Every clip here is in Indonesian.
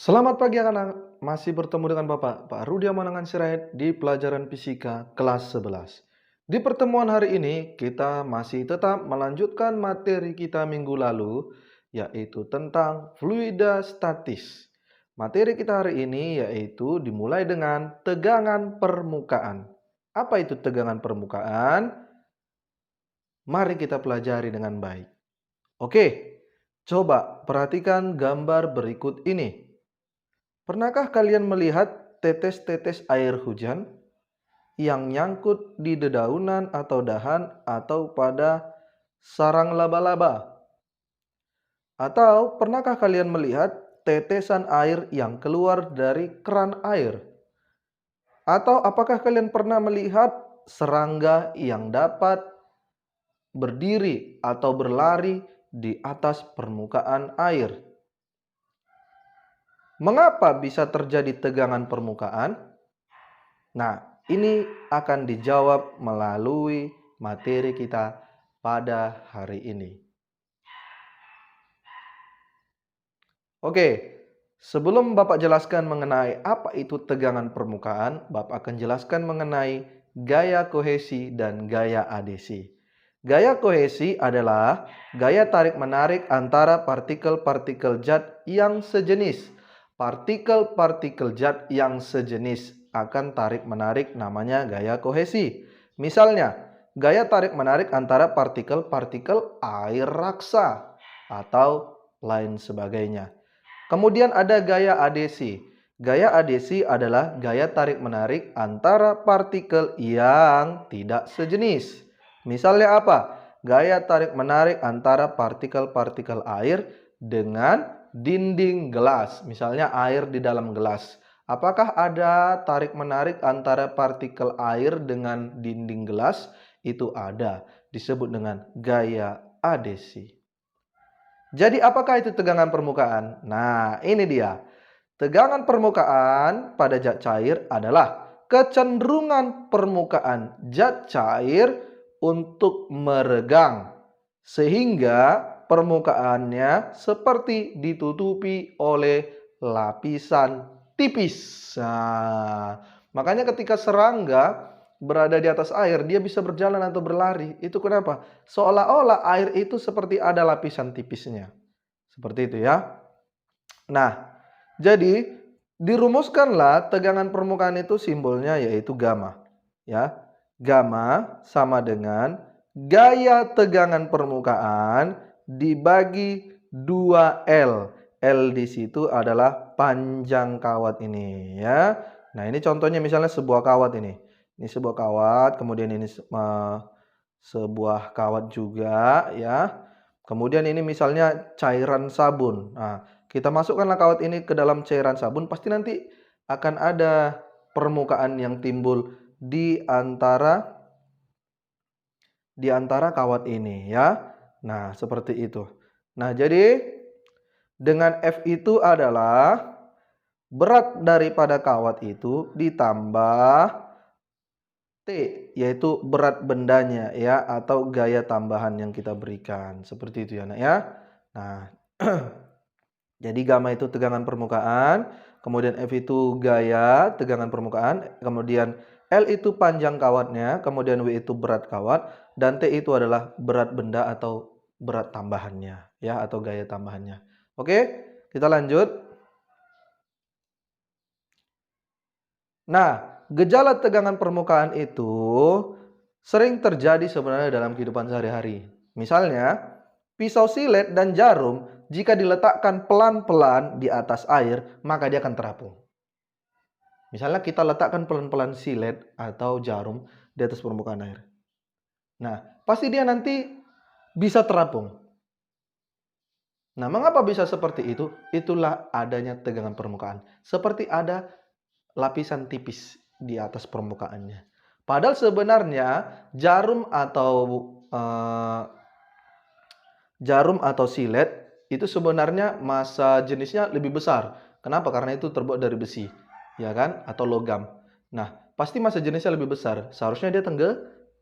Selamat pagi anak-anak, masih bertemu dengan Pak Rudi Amanangan Sirait di pelajaran Fisika kelas 11. Di pertemuan hari ini, kita masih tetap melanjutkan materi kita minggu lalu, yaitu tentang fluida statis. Materi kita hari ini yaitu dimulai dengan tegangan permukaan. Apa itu tegangan permukaan? Mari kita pelajari dengan baik. Oke, coba perhatikan gambar berikut ini. Pernahkah kalian melihat tetes-tetes air hujan yang nyangkut di dedaunan atau dahan atau pada sarang laba-laba? Atau pernahkah kalian melihat tetesan air yang keluar dari keran air? Atau apakah kalian pernah melihat serangga yang dapat berdiri atau berlari di atas permukaan air? Mengapa bisa terjadi tegangan permukaan? Nah, ini akan dijawab melalui materi kita pada hari ini. Oke, sebelum Bapak jelaskan mengenai apa itu tegangan permukaan, Bapak akan jelaskan mengenai gaya kohesi dan gaya adesi. Gaya kohesi adalah gaya tarik-menarik antara partikel-partikel zat yang sejenis. Partikel-partikel zat yang sejenis akan tarik-menarik namanya gaya kohesi. Misalnya, gaya tarik-menarik antara partikel-partikel air raksa atau lain sebagainya. Kemudian ada gaya adesi. Gaya adesi adalah gaya tarik-menarik antara partikel yang tidak sejenis. Misalnya apa? Gaya tarik-menarik antara partikel-partikel air dengan dinding gelas. Misalnya air di dalam gelas. Apakah ada tarik-menarik antara partikel air dengan dinding gelas? Itu ada. Disebut dengan gaya adesi. Jadi apakah itu tegangan permukaan? Nah, ini dia. Tegangan permukaan pada zat cair adalah kecenderungan permukaan zat cair untuk meregang, sehingga permukaannya seperti ditutupi oleh lapisan tipis. Nah, makanya ketika serangga berada di atas air, dia bisa berjalan atau berlari. Itu kenapa? Seolah-olah air itu seperti ada lapisan tipisnya. Seperti itu ya. Nah, jadi dirumuskanlah tegangan permukaan itu simbolnya yaitu gamma. Ya, gamma sama dengan gaya tegangan permukaan dibagi 2L. L di situ adalah panjang kawat ini ya. Nah, ini contohnya misalnya sebuah kawat ini. Ini sebuah kawat, kemudian ini sebuah kawat juga ya. Kemudian ini misalnya cairan sabun. Nah, kita masukkanlah kawat ini ke dalam cairan sabun, pasti nanti akan ada permukaan yang timbul di antara kawat ini ya. Nah, seperti itu. Nah, jadi dengan F itu adalah berat daripada kawat itu ditambah T, yaitu berat bendanya ya, atau gaya tambahan yang kita berikan. Seperti itu ya anak ya. Nah, jadi gamma itu tegangan permukaan, kemudian F itu gaya tegangan permukaan, kemudian L itu panjang kawatnya, kemudian W itu berat kawat, dan T itu adalah berat benda atau berat tambahannya ya, atau gaya tambahannya. Oke, kita lanjut. Nah, gejala tegangan permukaan itu sering terjadi sebenarnya dalam kehidupan sehari-hari. Misalnya, pisau silet dan jarum jika diletakkan pelan-pelan di atas air, maka dia akan terapung. Misalnya kita letakkan pelan-pelan silet atau jarum di atas permukaan air. Nah, pasti dia nanti bisa terapung. Nah, mengapa bisa seperti itu? Itulah adanya tegangan permukaan. Seperti ada lapisan tipis di atas permukaannya. Padahal sebenarnya jarum atau silet itu sebenarnya massa jenisnya lebih besar. Kenapa? Karena itu terbuat dari besi, ya kan? Atau logam. Nah, pasti massa jenisnya lebih besar. Seharusnya dia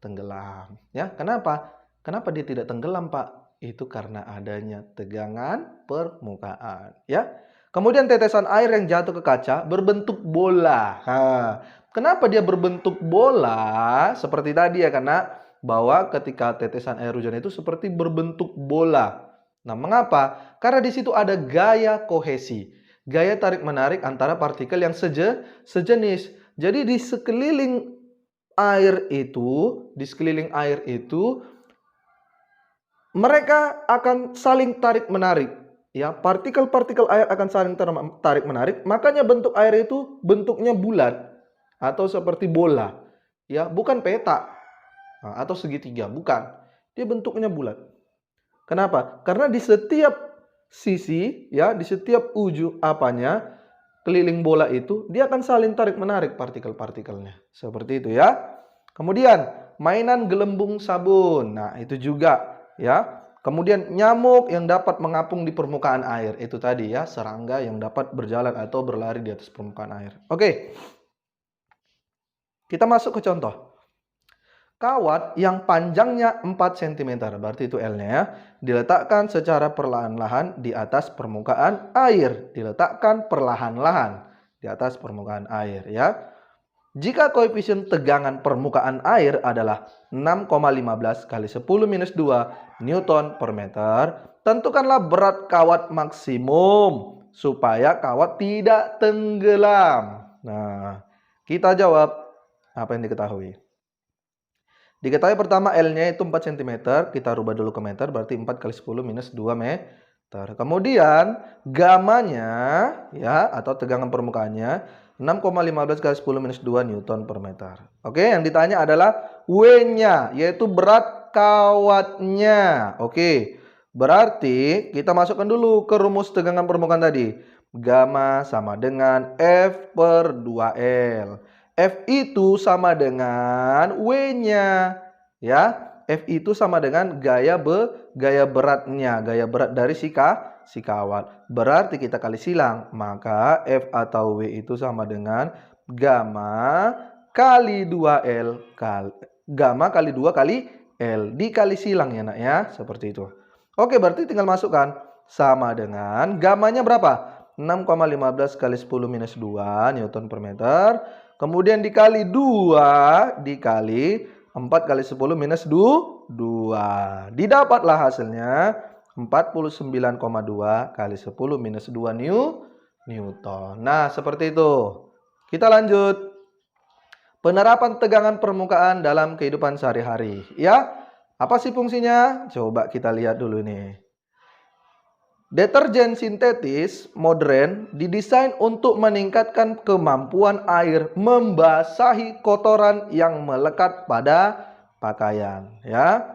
tenggelam, ya. Kenapa? Kenapa dia tidak tenggelam, Pak? Itu karena adanya tegangan permukaan, ya. Kemudian tetesan air yang jatuh ke kaca berbentuk bola. Nah, kenapa dia berbentuk bola? Seperti tadi ya, karena bahwa ketika tetesan air hujan itu seperti berbentuk bola. Nah, mengapa? Karena di situ ada gaya kohesi. Gaya tarik-menarik antara partikel yang sejenis. Jadi di sekeliling air itu mereka akan saling tarik-menarik. Ya, partikel-partikel air akan saling tarik-menarik, makanya bentuk air itu bentuknya bulat atau seperti bola. Ya, bukan peta atau segitiga, bukan. Dia bentuknya bulat. Kenapa? Karena di setiap sisi, ya, di setiap ujung keliling bola itu, dia akan saling tarik-menarik partikel-partikelnya. Seperti itu ya. Kemudian, mainan gelembung sabun. Nah, itu juga ya. Kemudian nyamuk yang dapat mengapung di permukaan air. Itu tadi ya, serangga yang dapat berjalan atau berlari di atas permukaan air. Oke. Kita masuk ke contoh. Kawat yang panjangnya 4 cm, berarti itu L-nya ya, diletakkan secara perlahan-lahan di atas permukaan air. Diletakkan perlahan-lahan di atas permukaan air ya. Jika koefisien tegangan permukaan air adalah 6,15 kali 10 minus 2 Newton per meter, tentukanlah berat kawat maksimum supaya kawat tidak tenggelam. Nah, kita jawab apa yang diketahui. Diketahui pertama L-nya itu 4 cm, kita rubah dulu ke meter, berarti 4 kali 10 minus 2 meter. Kemudian gamanya ya, atau tegangan permukaannya 6,15 kali 10 minus 2 Newton per meter. Oke, yang ditanya adalah W-nya, yaitu berat kawatnya. Oke, berarti kita masukkan dulu ke rumus tegangan permukaan tadi. Gamma sama dengan F per 2L. F itu sama dengan W-nya. Ya, F itu sama dengan gaya beratnya, gaya berat dari si kawat. Berarti kita kali silang, maka F atau W itu sama dengan gamma kali 2L gamma kali 2 kali L dikali silang ya nak ya, seperti itu. Oke, berarti tinggal masukkan sama dengan gammanya berapa? 6,15 kali 10 minus 2 Newton per meter. Kemudian dikali 2 dikali 4 kali 10 minus 2. Didapatlah hasilnya 49,2 kali 10 minus 2 Newton. Nah, seperti itu. Kita lanjut. Penerapan tegangan permukaan dalam kehidupan sehari-hari. Ya, apa sih fungsinya? Coba kita lihat dulu nih. Deterjen sintetis modern didesain untuk meningkatkan kemampuan air membasahi kotoran yang melekat pada pakaian. Ya.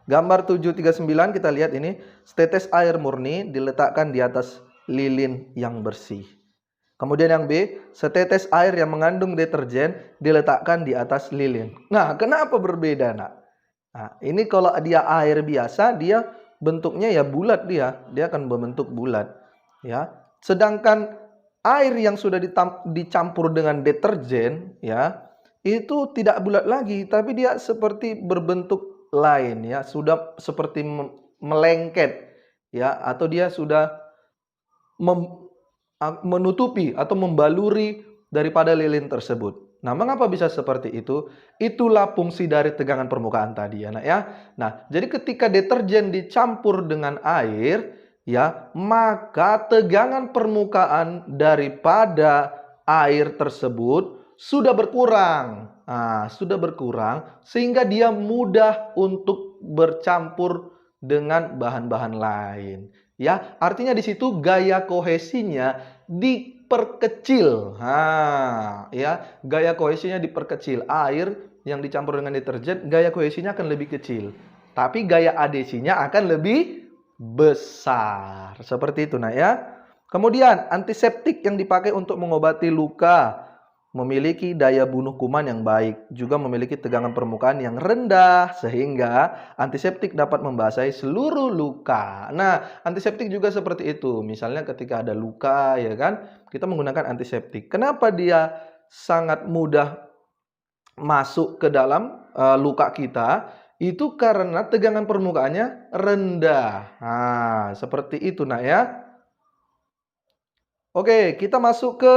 Gambar 739 kita lihat ini, setetes air murni diletakkan di atas lilin yang bersih. Kemudian yang B, setetes air yang mengandung deterjen diletakkan di atas lilin. Nah, kenapa berbeda, nak? Nah, ini kalau dia air biasa, dia bentuknya ya bulat dia akan berbentuk bulat. Ya, sedangkan air yang sudah dicampur dengan deterjen, ya, itu tidak bulat lagi, tapi dia seperti berbentuk lain, ya, sudah seperti melengket, ya, atau dia sudah menutupi atau membaluri daripada lilin tersebut. Nah, mengapa bisa seperti itu? Itulah fungsi dari tegangan permukaan tadi ya, nak ya. Nah, jadi ketika deterjen dicampur dengan air, ya, maka tegangan permukaan daripada air tersebut sudah berkurang. Nah, sudah berkurang sehingga dia mudah untuk bercampur dengan bahan-bahan lain. Ya, artinya di situ gaya kohesinya diperkecil. Nah, ya, gaya kohesinya diperkecil. Air yang dicampur dengan deterjen, gaya kohesinya akan lebih kecil. Tapi gaya adesinya akan lebih besar. Seperti itu, nah ya. Kemudian, antiseptik yang dipakai untuk mengobati luka memiliki daya bunuh kuman yang baik, juga memiliki tegangan permukaan yang rendah sehingga antiseptik dapat membasahi seluruh luka. Nah, antiseptik juga seperti itu. Misalnya ketika ada luka, ya kan, kita menggunakan antiseptik. Kenapa dia sangat mudah masuk ke dalam luka kita? Itu karena tegangan permukaannya rendah. Nah, seperti itu nak ya. Oke, kita masuk ke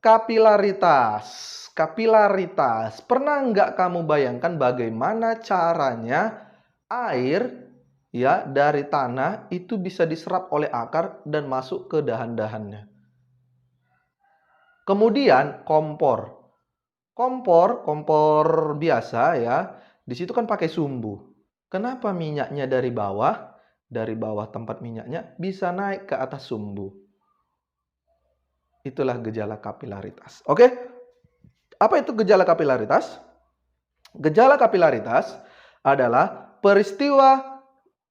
kapilaritas. Kapilaritas. Pernah nggak kamu bayangkan bagaimana caranya air ya dari tanah itu bisa diserap oleh akar dan masuk ke dahan-dahannya? Kemudian kompor. Kompor biasa ya. Di situ kan pakai sumbu. Kenapa minyaknya dari bawah tempat minyaknya bisa naik ke atas sumbu? Itulah gejala kapilaritas. Oke? Apa itu gejala kapilaritas? Gejala kapilaritas adalah peristiwa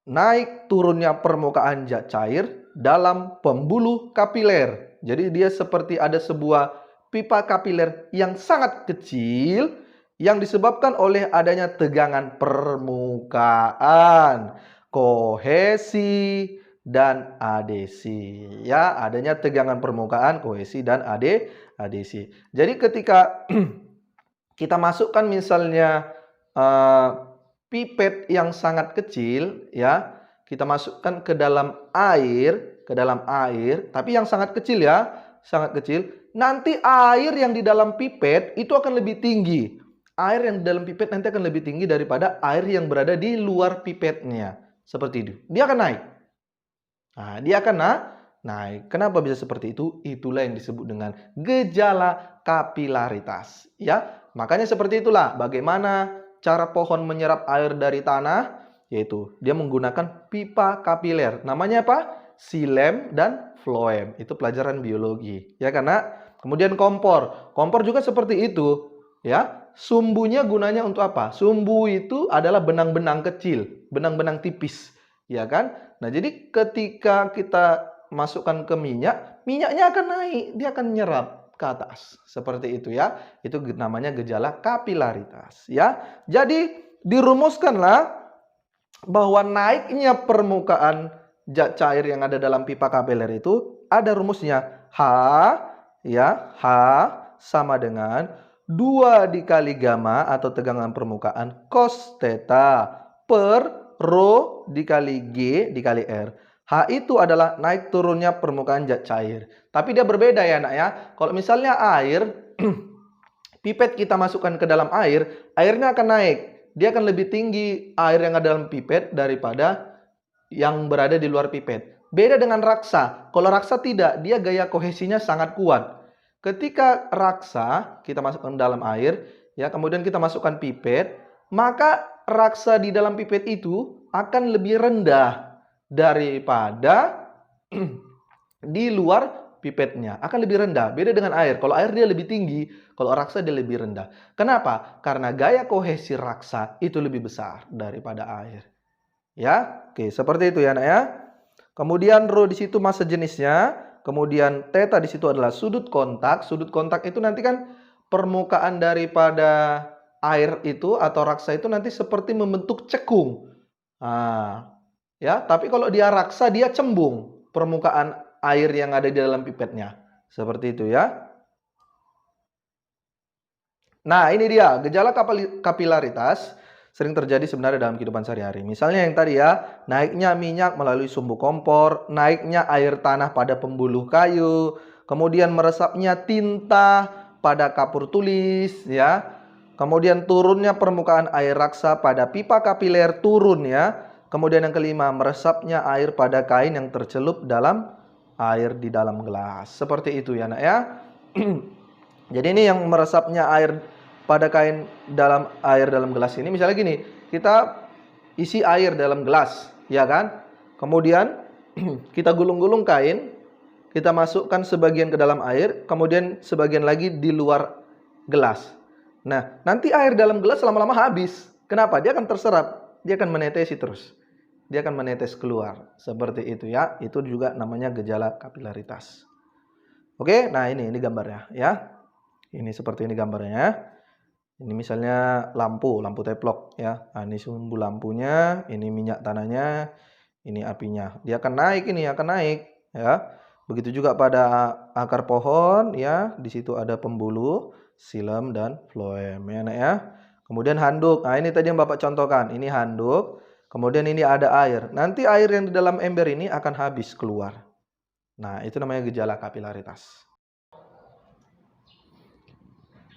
naik turunnya permukaan zat cair dalam pembuluh kapiler. Jadi dia seperti ada sebuah pipa kapiler yang sangat kecil yang disebabkan oleh adanya tegangan permukaan, kohesi, dan adesi. Ya, adanya tegangan permukaan, kohesi, dan adesi. Jadi ketika kita masukkan misalnya pipet yang sangat kecil, ya, kita masukkan ke dalam air, tapi yang sangat kecil ya, sangat kecil. Nanti air yang di dalam pipet itu akan lebih tinggi. Air yang di dalam pipet nanti akan lebih tinggi daripada air yang berada di luar pipetnya. Seperti itu. Dia akan naik. Nah, dia akan naik. Kenapa bisa seperti itu? Itulah yang disebut dengan gejala kapilaritas. Ya, makanya seperti itulah bagaimana cara pohon menyerap air dari tanah, yaitu dia menggunakan pipa kapiler. Namanya apa? Xilem dan floem. Itu pelajaran biologi. Ya, karena kemudian kompor. Kompor juga seperti itu. Ya, sumbunya gunanya untuk apa? Sumbu itu adalah benang-benang kecil, benang-benang tipis. Ya kan? Nah, jadi ketika kita masukkan ke minyak, minyaknya akan naik, dia akan nyerap ke atas. Seperti itu ya. Itu namanya gejala kapilaritas ya. Jadi dirumuskanlah bahwa naiknya permukaan zat cair yang ada dalam pipa kapiler itu ada rumusnya. H ya, H sama dengan 2 dikali gamma atau tegangan permukaan cos theta per rho dikali G dikali R. H itu adalah naik turunnya permukaan zat cair. Tapi dia berbeda ya nak ya. Kalau misalnya air, pipet kita masukkan ke dalam air, airnya akan naik. Dia akan lebih tinggi air yang ada dalam pipet daripada yang berada di luar pipet. Beda dengan raksa. Kalau raksa tidak, dia gaya kohesinya sangat kuat. Ketika raksa kita masukkan dalam air, ya kemudian kita masukkan pipet, maka raksa di dalam pipet itu akan lebih rendah daripada di luar pipetnya. Akan lebih rendah. Beda dengan air. Kalau air dia lebih tinggi, kalau raksa dia lebih rendah. Kenapa? Karena gaya kohesi raksa itu lebih besar daripada air. Ya, oke, seperti itu ya, nak ya. Kemudian rho di situ massa jenisnya. Kemudian theta di situ adalah sudut kontak. Sudut kontak itu nanti kan permukaan daripada air itu atau raksa itu nanti seperti membentuk cekung. Nah, ya, tapi kalau dia raksa dia cembung permukaan air yang ada di dalam pipetnya. Seperti itu ya. Nah, ini dia gejala kapilaritas sering terjadi sebenarnya dalam kehidupan sehari-hari. Misalnya yang tadi ya, naiknya minyak melalui sumbu kompor, naiknya air tanah pada pembuluh kayu, kemudian meresapnya tinta pada kapur tulis, ya. Kemudian turunnya permukaan air raksa pada pipa kapiler turun ya. Kemudian yang kelima, meresapnya air pada kain yang tercelup dalam air di dalam gelas. Seperti itu ya, nak ya. Jadi ini yang meresapnya air pada kain dalam air dalam gelas ini, misalnya gini, kita isi air dalam gelas, ya kan? Kemudian kita gulung-gulung kain, kita masukkan sebagian ke dalam air, kemudian sebagian lagi di luar gelas. Nah, nanti air dalam gelas lama-lama habis. Kenapa? Dia akan terserap, dia akan menetesi terus. Dia akan menetes keluar. Seperti itu ya. Itu juga namanya gejala kapilaritas. Oke, nah ini gambarnya ya. Ini seperti ini gambarnya. Ini misalnya lampu teplok ya. Nah, ini sumbu lampunya, ini minyak tanahnya, ini apinya. Dia akan naik ini, akan naik ya. Begitu juga pada akar pohon ya, di situ ada pembuluh, xilem dan floem ya, nak ya. Kemudian handuk. Nah, ini tadi yang Bapak contohkan. Ini handuk. Kemudian ini ada air. Nanti air yang di dalam ember ini akan habis keluar. Nah, itu namanya gejala kapilaritas.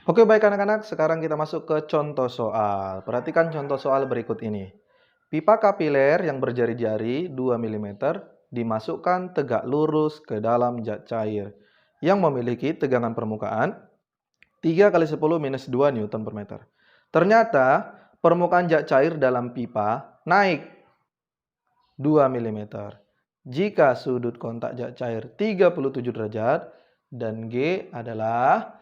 Oke, baik anak-anak. Sekarang kita masuk ke contoh soal. Perhatikan contoh soal berikut ini. Pipa kapiler yang berjari-jari 2 mm dimasukkan tegak lurus ke dalam zat cair yang memiliki tegangan permukaan 3 kali 10 minus 2 Newton per meter. Ternyata permukaan zat cair dalam pipa naik 2 mm jika sudut kontak zat cair 37 derajat dan G adalah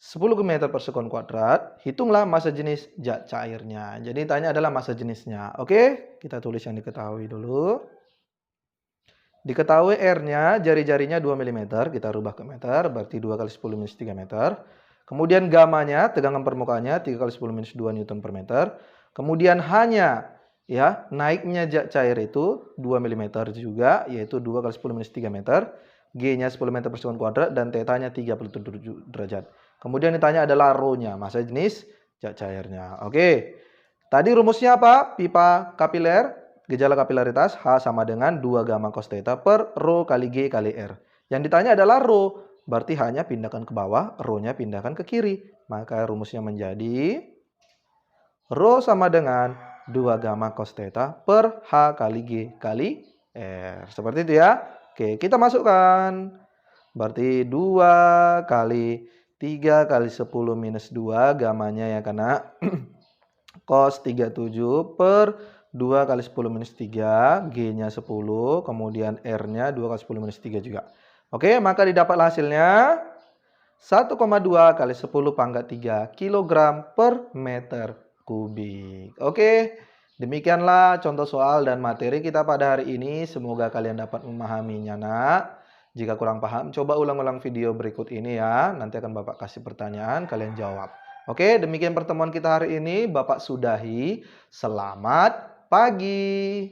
10 meter per sekon kuadrat. Hitunglah massa jenis zat cairnya. Jadi tanya adalah massa jenisnya. Oke, kita tulis yang diketahui dulu. Diketahui R-nya, jari-jarinya 2 mm, kita rubah ke meter, berarti 2 kali 10 minus 3 meter. Kemudian gamanya, tegangan permukaannya 3 kali 10 minus 2 Newton per meter. Kemudian hanya ya naiknya zat cair itu 2 mm juga, yaitu 2 kali 10 minus 3 meter. G-nya 10 meter per sekon kuadrat dan θ-nya 37 derajat. Kemudian ditanya adalah ρ-nya, massa jenis zat cairnya. Oke, tadi rumusnya apa? Pipa kapiler. Gejala kapilaritas H sama dengan 2 gamma cos theta per rho kali G kali R. Yang ditanya adalah rho, berarti H-nya pindahkan ke bawah, rho-nya pindahkan ke kiri. Maka rumusnya menjadi rho sama dengan 2 gamma cos theta per H kali G kali R. Seperti itu ya. Oke, kita masukkan. Berarti 2 kali 3 kali 10 minus 2 gamanya ya karena cos 37 per 2 kali 10 minus 3, G-nya 10, kemudian R-nya 2 kali 10 minus 3 juga. Oke, maka didapatlah hasilnya 1,2 kali 10 pangkat 3 kg per meter kubik. Oke, demikianlah contoh soal dan materi kita pada hari ini. Semoga kalian dapat memahaminya, nak. Jika kurang paham, coba ulang-ulang video berikut ini ya. Nanti akan Bapak kasih pertanyaan, kalian jawab. Oke, demikian pertemuan kita hari ini. Bapak sudahi. Selamat pagi.